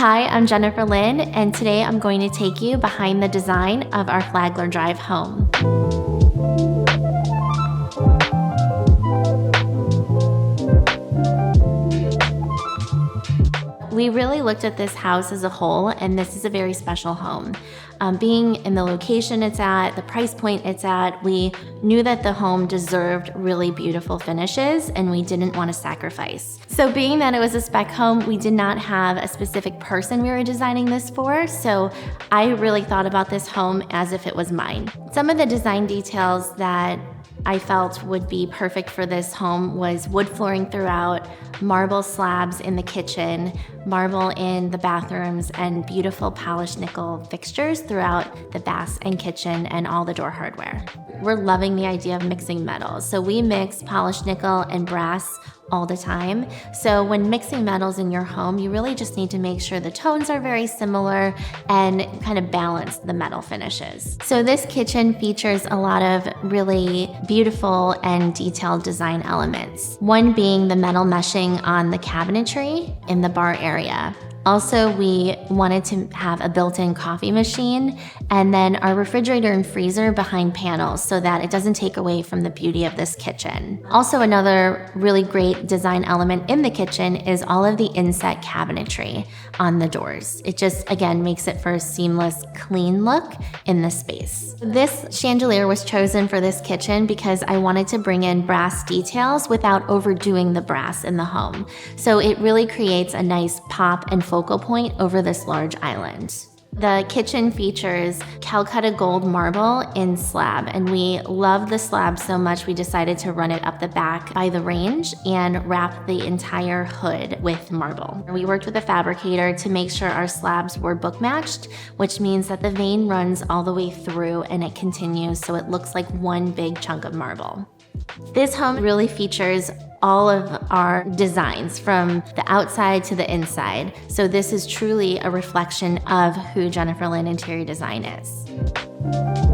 Hi, I'm Jennifer Lynn, and today I'm going to take you behind the design of our Flagler Drive home. We really looked at this house as a whole, and this is a very special home. Being in the location it's at, the price point it's at, we knew that the home deserved really beautiful finishes, and we didn't want to sacrifice. So being that it was a spec home, we did not have a specific person we were designing this for, so I really thought about this home as if it was mine. Some of the design details that I felt would be perfect for this home was wood flooring throughout, marble slabs in the kitchen, marble in the bathrooms, and beautiful polished nickel fixtures throughout the baths and kitchen and all the door hardware. We're loving the idea of mixing metals. So we mix polished nickel and brass all the time. So when mixing metals in your home, you really just need to make sure the tones are very similar and kind of balance the metal finishes. So this kitchen features a lot of really beautiful and detailed design elements. One being the metal meshing on the cabinetry in the bar area. Also, we wanted to have a built-in coffee machine and then our refrigerator and freezer behind panels so that it doesn't take away from the beauty of this kitchen. Also, another really great design element in the kitchen is all of the inset cabinetry on the doors. It just, again, makes it for a seamless, clean look in the space. This chandelier was chosen for this kitchen because I wanted to bring in brass details without overdoing the brass in the home. So it really creates a nice pop and focal point over this large island. The kitchen features Calcutta gold marble in slab, and we love the slab so much we decided to run it up the back by the range and wrap the entire hood with marble. We worked with a fabricator to make sure our slabs were book matched, which means that the vein runs all the way through and it continues so it looks like one big chunk of marble. This home really features all of our designs from the outside to the inside. So this is truly a reflection of who Jennifer Lynn Interior Design is.